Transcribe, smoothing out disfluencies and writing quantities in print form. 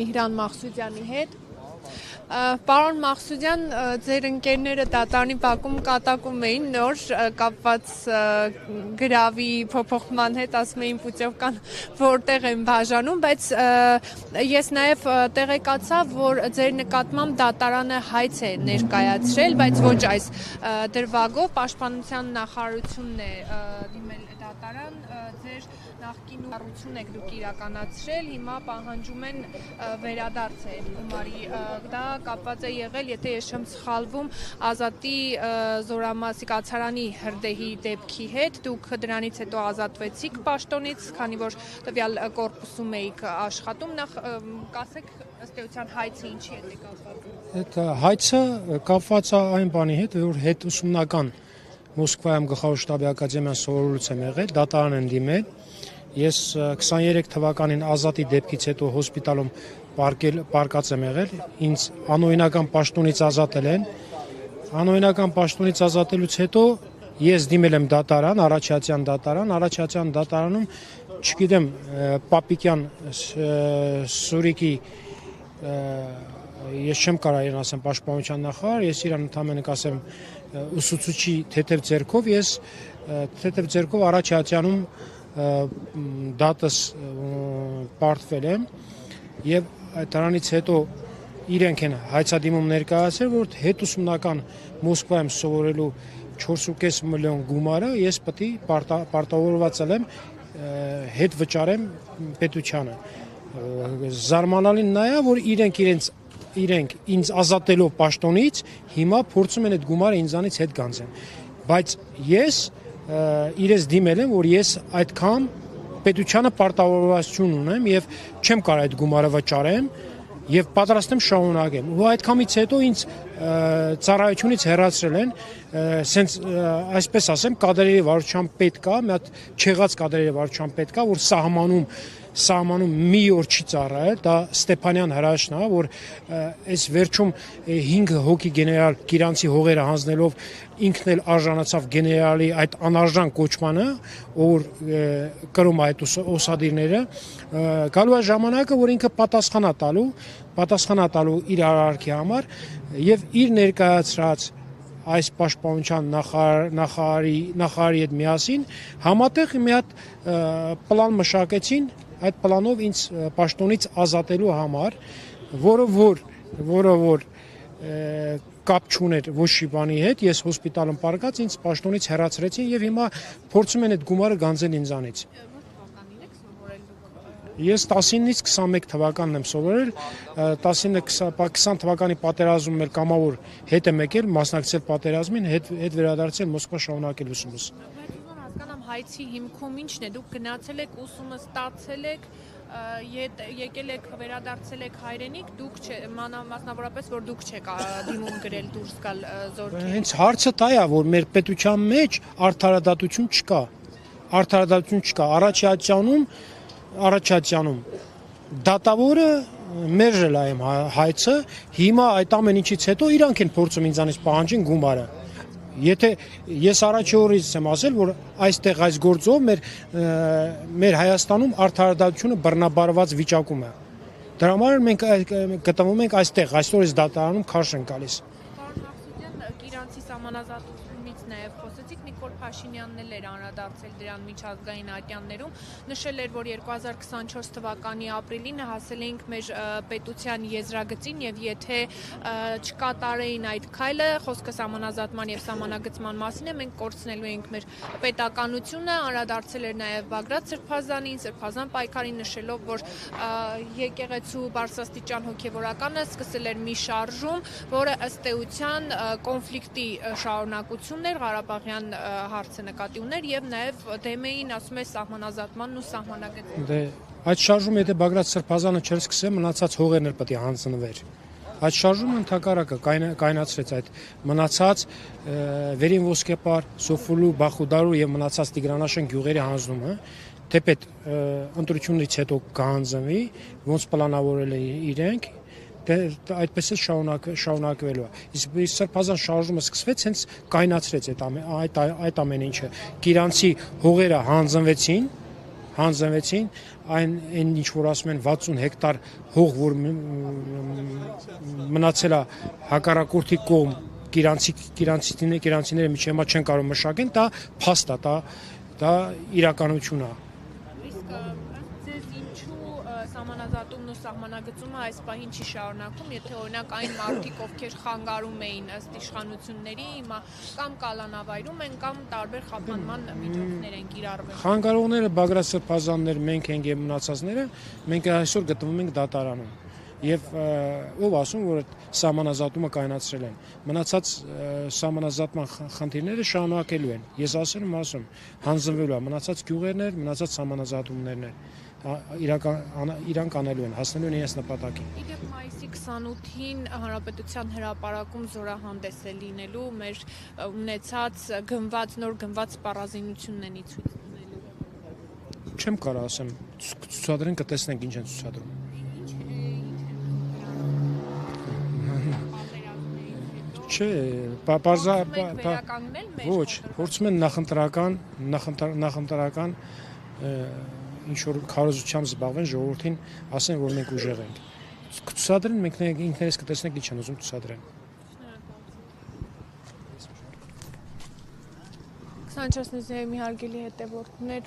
Միհրան Մաղսուդյանի հետ։ Պարոն Մաղսուդյան, ձեր ընկերները դատարանի բակում կատակում էին նոր կապված գրավի փոփոխման հետ, ասում էին Պուտիովկան որտեղ են բաժանում, բայց ես նաև տեղեկացա, որ ձեր նկատմամբ դատարանը հայց է ներկայացրել, բայց ոչ այս դրվագով, Պաշտպանության նախարարությունն է դիմել դատարան, ձեր նախկին կառույցն եք դուք իրականացրել, հիմա պահանջում են վերադարձ է գումարի, դա կապված է եղել, եթե ես չեմ սխալվում, Ազատի Զորամասի կացարանի հրդեհի դեպքի հետ, դուք դրանից հետո ազատվեցիք պաշտոնից, քանի որ տվյալ կորպուսում էիք աշխատում, նախ կասեք ըստ էության հայցը ինչի հետ է կապված։ Այդ հայցը կապված է այն բանի հետ, որ հետ ուսումնական Մոսկվայում գլխավոր շտաբի ակադեմիան սովորելուց եմ եղել, դատարան են դիմել։ Ես 23 թվականին Ազատի դեպքից հետո հոսպիտալում պարկած եմ եղել, ինձ անօրինական պաշտոնից ազատել են։ Անօրինական պաշտոնից ազատելուց հետո ես դիմել եմ դատարան, Առաջացյան դատարանում, չգիտեմ, Պապիկյան Սուրիկի ես չեմ կարող իրեն ասեմ պաշտպանության նախարար, ես իրան ընդհանրապես կասեմ ուսուցչի թեթև ձեռքով, ես թեթև ձեռքով Առաջացյանում դատս պարտվել եմ եւ դրանից հետո իրենք են հայցադիմում ներկայացրել, որ հետ ուսումնական Մոսկվայում սովորելու 4.5 միլիոն գումարը ես պետք է պարտավորված եմ հետ վճարեմ պետությանը։ Զարմանալին նա է, որ իրենք ինձ ազատելով պաշտոնից հիմա փորձում են այդ գումարը ինձանից հետ գանձեն։ Բայց ես իրենց դիմել եմ, որ ես այդքան պետությանը պարտավորվածություն ունեմ եւ չեմ կարող այդ գումարը վճարեմ եւ պատրաստ եմ շահունակեմ։ Ու այդքանից հետո ինձ ծառայությունից հեռացրել են, սենց այսպես ասեմ, կադրերի վարչության պետ կա, մի հատ չեղած կադրերի վարչության պետ կա, որ սահմանում մի օր չի ծառայել, դա Ստեփանյան հրաշքն է, որ այս վերջում 5 հոգի գեներալ Գիրանցի հողերը հանձնելով ինքն էլ արժանացավ գեներալի այդ անարժան կոչմանը, որ կրում այդ ուսադիրները, գալու է ժամանակը, որ ինքը պատասխանա տալու իր արարքի համար եւ իր ներկայացրած այս պաշտպանության նախարարի հետ միասին համատեղ մի հատ պլան մշակեցին, այդ պլանով ինձ պաշտոնից ազատելու համար, որը որ կապ չուներ ոչ մի բանի հետ, ես հոսպիտալում պարկած ինձ պաշտոնից հեռացրեցին եւ հիմա փորձում են այդ գումարը գանձել ինձանից։ Ես 19-ից 21 թվականն եմ սովորել, 19-20 թվականի պատերազմում էլ կամավոր հետ եմ եկել, մասնակցել պատերազմին, հետ վերադարձել Մոսկվա շարունակել ուսումս։ Հասկանամ հայցի հիմքում ինչն է, դուք գնացել եք, ուսումը ստացել եք, եկել եք, վերադարձել եք հայրենիք, դուք մասնավորապես, որ դուք չեք դիմում գրել դուրս գալ զորքերից։ Հենց հարցը դա է, որ մեր պետության մեջ արդարադատություն չկա, Առաջացյանում դատավորը մերժել է իմ հայցը, հիմա այդ ամեն ինչից հետո իրանք են փորձում ինձանից պահանջեն գումարը։ Եթե ես առաջի օրից եմ ասել, որ այստեղ այս գործով մեր Հայաստանում արդարադատությունը բռնաբարված վիճակում է։ Դրա համար մենք գտնվում ենք այստեղ, այսօր այս դատարանում քարշ են գալիս։ Պարոն Մաղսուդյան, Իրանցի սահմանազատումից նաև խոսեցիք, Նիկոլ Փաշինյանն էլ էր անդրադարձել դրան միջազգային ատյաններում, նշել էր, որ 2024 թվականի ապրիլին հասել էինք մեր պետության եզրագծին եւ եթե չկատարեին այդ քայլը, խոսքը սահմանազատման եւ սահմանագծման մասին է, մենք կորցնելու էինք մեր պետականությունը, անդրադարձել էր նաև Բագրատ Սրբազանին, Սրբազան պայքարին, նշելով, որ եկեղեցու բարձրաստիճան հոգեվորականը սկսել էր մի շարժում, որը ըստ էության կոնֆլիկտի շարունակությունն էր, Ղարաբաղյան հարցը նկատի ուներ եւ նաեւ դեմ էին, ասում է, սահմանազատմանն ու սահմանագծին։ Այդ շարժումը եթե Բագրատ Սրբազանը չէր սկսել, մնացած հողերն էլ պետք է հանձնվեր։ Այդ շարժումը ընդհակառակը կայնացրեց այդ մնացած Վերին Ոսկեպար, Սոֆուլու, Բախուդարու եւ մնացած Տիգրանաշեն գյուղերի հանձնումը, թեպետ ընտրությունից հետո կհանձնվի, ոնց պլանավորել են իրենք, այդպես է շարունակվելու է։ Իսկ Սրբազան շարժումը սկսվեց, հենց կայնացրեց այդ ամեն ինչը։ Գիրանցի հողերը հանձնվեցին, հանձնվեցին, այն ինչ որ ասում են 60 հեկտար հող, որ մնացել է հակառակորդի կողմ Կիրանցիները միջի հիմա չեն կարող մշակեն, դա փաստ է, դա իրականություն է։ Իսկ ձեզ ինչու սահմանազատումն ու սահմանագծումը այս պահին չի շարունակվում, եթե օրինակ այն մարդիկ, ովքեր խանգարում էին ըստ իշխանությունների, հիմա կամ կալանավայրում են, կամ տարբեր խափանման միջոցներ են կիրառվել։ Խանգարողները Բագրատ Սրբազաններ, մենք ենք եւ մնացածները, մենք այսօր գտնվում ենք դատարանում։ Եվ ով ասում, որ սահմանազատումը կայացրել են։ Մնացած սահմանազատման խնդիրները շարունակելու են։ Ես ասում, հանձնվելու է մնացած գյուղերներ, մնացած սահմանազատումներն են իրանք անելու են, հասնելու են իրենց նպատակին։ Իդեպ մայիսի 28-ին Հանրապետության հրապարակում զորահանդես է լինելու մեր ունեցած նոր գնված սպառազինությունն են ցույց տալու։ Չեմ կարող ասեմ, ցուցադրեն կտեսնենք ինչ են ցուցադրում։ Չէ, ոչ, փորձում են նախընտրական ինչ որ քարոզությամբ զբաղվեն ժողովրդին, ասեն, որ մենք ուժեղ ենք։ Ցուցադրեն, մենք ինքներս կտեսնենք ինչ են ուզում ցուցադրեն։ 24 նոյեմբերի հարգելի հետևորդներ